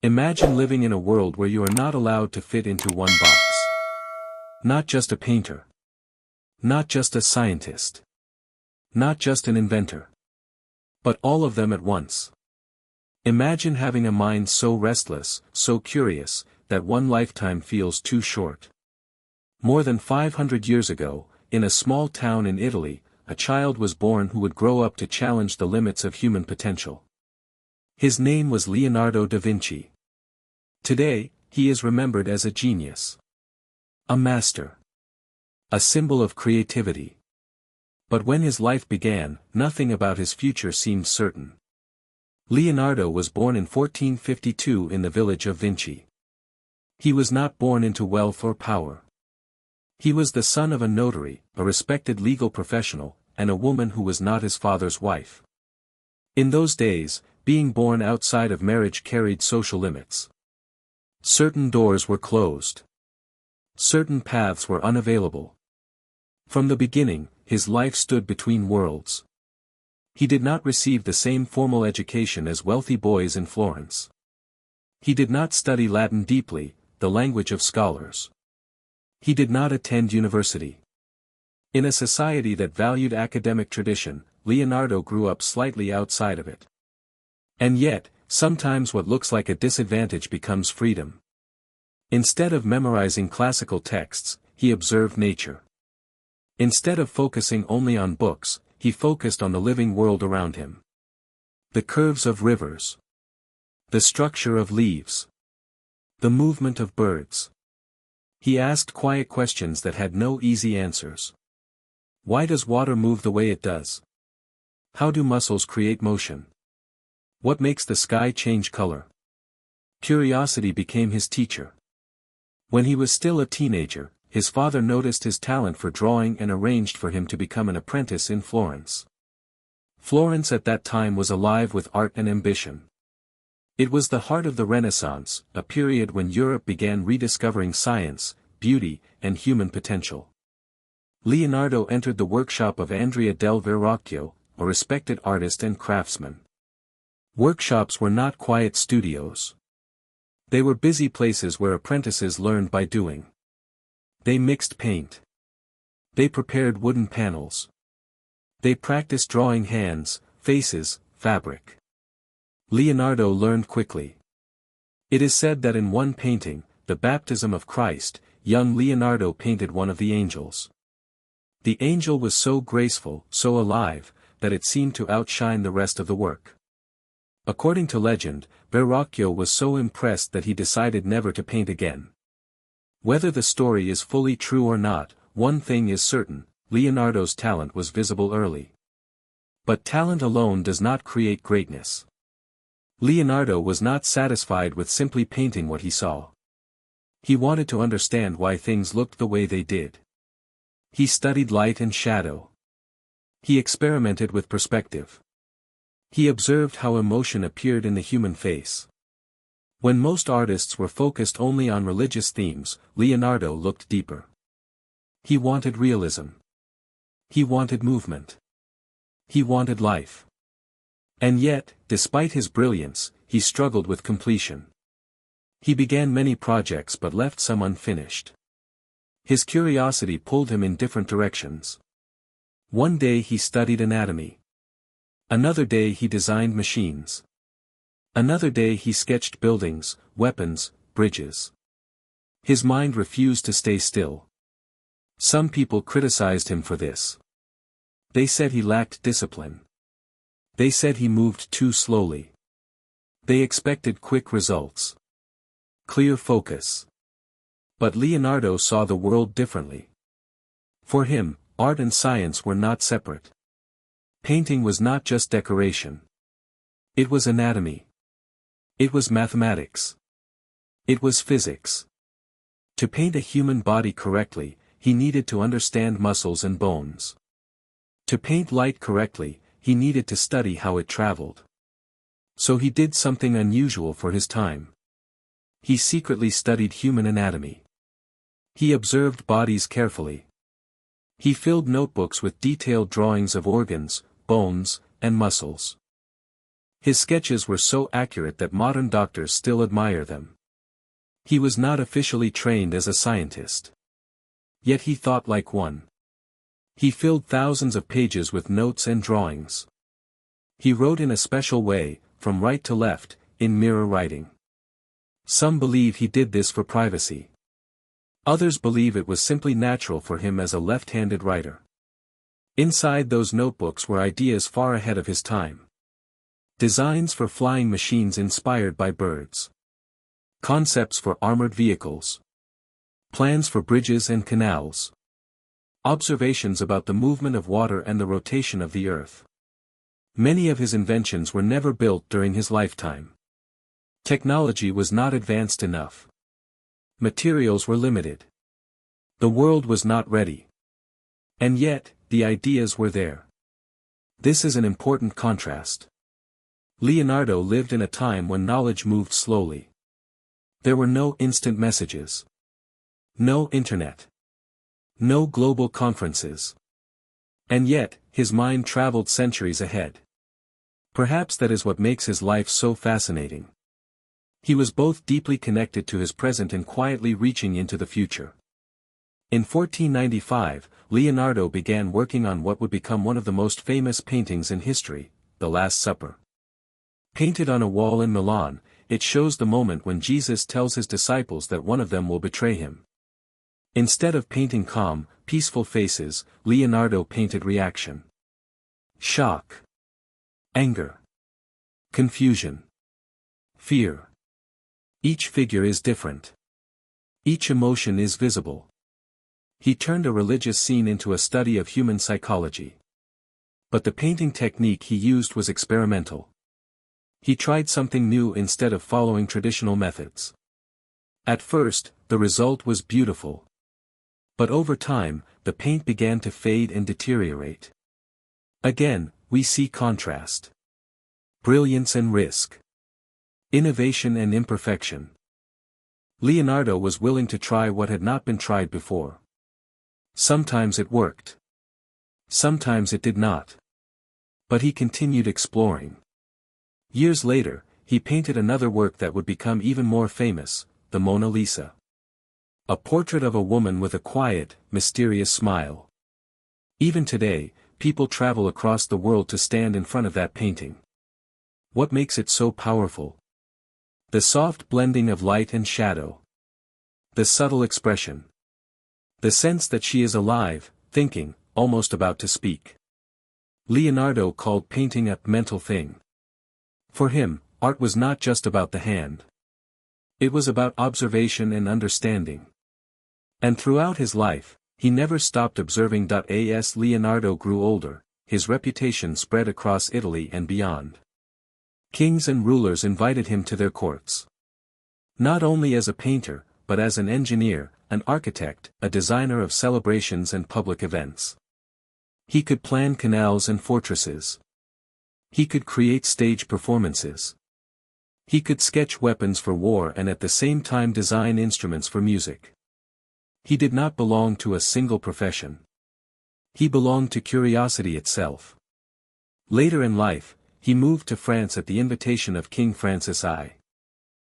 Imagine living in a world where you are not allowed to fit into one box. Not just a painter. Not just a scientist. Not just an inventor. But all of them at once. Imagine having a mind so restless, so curious, that one lifetime feels too short. More than 500 years ago, in a small town in Italy, a child was born who would grow up to challenge the limits of human potential. His name was Leonardo da Vinci. Today, he is remembered as a genius. A master. A symbol of creativity. But when his life began, nothing about his future seemed certain. Leonardo was born in 1452 in the village of Vinci. He was not born into wealth or power. He was the son of a notary, a respected legal professional, and a woman who was not his father's wife. In those days, being born outside of marriage carried social limits. Certain doors were closed. Certain paths were unavailable. From the beginning, his life stood between worlds. He did not receive the same formal education as wealthy boys in Florence. He did not study Latin deeply, the language of scholars. He did not attend university. In a society that valued academic tradition, Leonardo grew up slightly outside of it. And yet, sometimes what looks like a disadvantage becomes freedom. Instead of memorizing classical texts, he observed nature. Instead of focusing only on books, he focused on the living world around him. The curves of rivers. The structure of leaves. The movement of birds. He asked quiet questions that had no easy answers. Why does water move the way it does? How do muscles create motion? What makes the sky change color? Curiosity became his teacher. When he was still a teenager, his father noticed his talent for drawing and arranged for him to become an apprentice in Florence. Florence at that time was alive with art and ambition. It was the heart of the Renaissance, a period when Europe began rediscovering science, beauty, and human potential. Leonardo entered the workshop of Andrea del Verrocchio, a respected artist and craftsman. Workshops were not quiet studios. They were busy places where apprentices learned by doing. They mixed paint. They prepared wooden panels. They practiced drawing hands, faces, fabric. Leonardo learned quickly. It is said that in one painting, the baptism of Christ, young Leonardo painted one of the angels. The angel was so graceful, so alive, that it seemed to outshine the rest of the work. According to legend, Verrocchio was so impressed that he decided never to paint again. Whether the story is fully true or not, one thing is certain, Leonardo's talent was visible early. But talent alone does not create greatness. Leonardo was not satisfied with simply painting what he saw. He wanted to understand why things looked the way they did. He studied light and shadow. He experimented with perspective. He observed how emotion appeared in the human face. When most artists were focused only on religious themes, Leonardo looked deeper. He wanted realism. He wanted movement. He wanted life. And yet, despite his brilliance, he struggled with completion. He began many projects but left some unfinished. His curiosity pulled him in different directions. One day he studied anatomy. Another day he designed machines. Another day he sketched buildings, weapons, bridges. His mind refused to stay still. Some people criticized him for this. They said he lacked discipline. They said he moved too slowly. They expected quick results. Clear focus. But Leonardo saw the world differently. For him, art and science were not separate. Painting was not just decoration. It was anatomy. It was mathematics. It was physics. To paint a human body correctly, he needed to understand muscles and bones. To paint light correctly, he needed to study how it traveled. So he did something unusual for his time. He secretly studied human anatomy. He observed bodies carefully. He filled notebooks with detailed drawings of organs, bones, and muscles. His sketches were so accurate that modern doctors still admire them. He was not officially trained as a scientist. Yet he thought like one. He filled thousands of pages with notes and drawings. He wrote in a special way, from right to left, in mirror writing. Some believe he did this for privacy. Others believe it was simply natural for him as a left-handed writer. Inside those notebooks were ideas far ahead of his time. Designs for flying machines inspired by birds. Concepts for armored vehicles. Plans for bridges and canals. Observations about the movement of water and the rotation of the earth. Many of his inventions were never built during his lifetime. Technology was not advanced enough. Materials were limited. The world was not ready. And yet, the ideas were there. This is an important contrast. Leonardo lived in a time when knowledge moved slowly. There were no instant messages. No internet. No global conferences. And yet, his mind traveled centuries ahead. Perhaps that is what makes his life so fascinating. He was both deeply connected to his present and quietly reaching into the future. In 1495, Leonardo began working on what would become one of the most famous paintings in history, The Last Supper. Painted on a wall in Milan, it shows the moment when Jesus tells his disciples that one of them will betray him. Instead of painting calm, peaceful faces, Leonardo painted reaction. Shock. Anger. Confusion. Fear. Each figure is different. Each emotion is visible. He turned a religious scene into a study of human psychology. But the painting technique he used was experimental. He tried something new instead of following traditional methods. At first, the result was beautiful. But over time, the paint began to fade and deteriorate. Again, we see contrast. Brilliance and risk. Innovation and imperfection. Leonardo was willing to try what had not been tried before. Sometimes it worked. Sometimes it did not. But he continued exploring. Years later, he painted another work that would become even more famous, the Mona Lisa. A portrait of a woman with a quiet, mysterious smile. Even today, people travel across the world to stand in front of that painting. What makes it so powerful? The soft blending of light and shadow. The subtle expression. The sense that she is alive, thinking, almost about to speak. Leonardo called painting a mental thing. For him, art was not just about the hand. It was about observation and understanding. And throughout his life, he never stopped observing. As Leonardo grew older, his reputation spread across Italy and beyond. Kings and rulers invited him to their courts. Not only as a painter, but as an engineer, an architect, a designer of celebrations and public events. He could plan canals and fortresses. He could create stage performances. He could sketch weapons for war and at the same time design instruments for music. He did not belong to a single profession. He belonged to curiosity itself. Later in life, he moved to France at the invitation of King Francis I.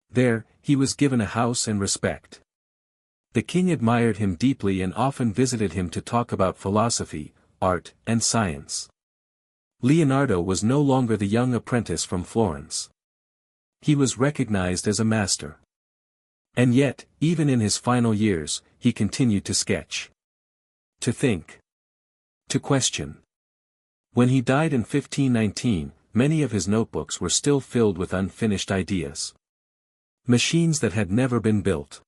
There, he was given a house and respect. The king admired him deeply and often visited him to talk about philosophy, art, and science. Leonardo was no longer the young apprentice from Florence. He was recognized as a master. And yet, even in his final years, he continued to sketch. To think. To question. When he died in 1519, many of his notebooks were still filled with unfinished ideas. Machines that had never been built.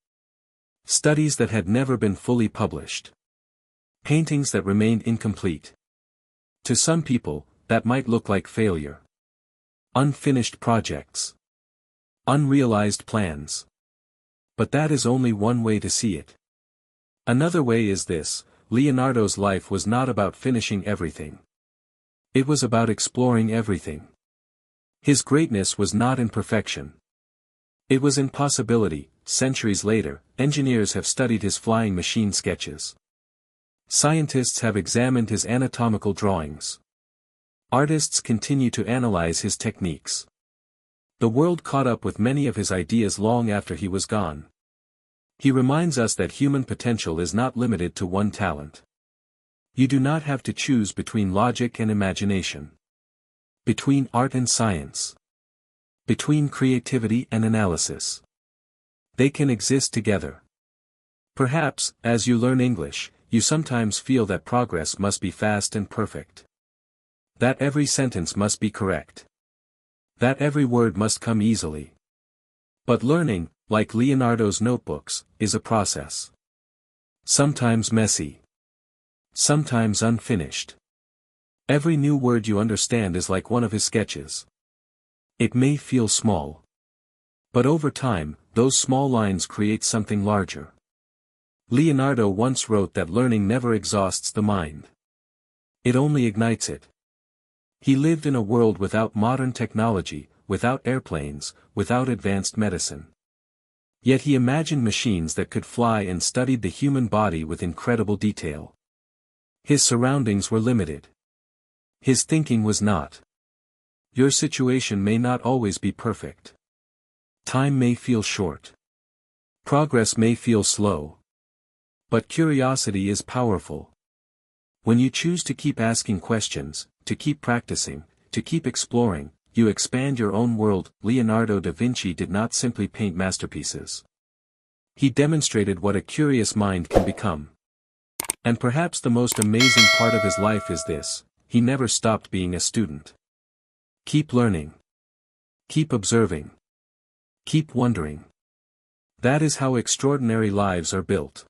Studies that had never been fully published. Paintings that remained incomplete. To some people, that might look like failure. Unfinished projects. Unrealized plans. But that is only one way to see it. Another way is this: Leonardo's life was not about finishing everything. It was about exploring everything. His greatness was not in perfection. It was in possibility. Centuries later, engineers have studied his flying machine sketches. Scientists have examined his anatomical drawings. Artists continue to analyze his techniques. The world caught up with many of his ideas long after he was gone. He reminds us that human potential is not limited to one talent. You do not have to choose between logic and imagination. Between art and science. Between creativity and analysis. They can exist together. Perhaps, as you learn English, you sometimes feel that progress must be fast and perfect. That every sentence must be correct. That every word must come easily. But learning, like Leonardo's notebooks, is a process. Sometimes messy. Sometimes unfinished. Every new word you understand is like one of his sketches. It may feel small. But over time, those small lines create something larger. Leonardo once wrote that learning never exhausts the mind. It only ignites it. He lived in a world without modern technology, without airplanes, without advanced medicine. Yet he imagined machines that could fly and studied the human body with incredible detail. His surroundings were limited. His thinking was not. Your situation may not always be perfect. Time may feel short. Progress may feel slow. But curiosity is powerful. When you choose to keep asking questions, to keep practicing, to keep exploring, you expand your own world. Leonardo da Vinci did not simply paint masterpieces. He demonstrated what a curious mind can become. And perhaps the most amazing part of his life is this: he never stopped being a student. Keep learning. Keep observing. Keep wondering. That is how extraordinary lives are built.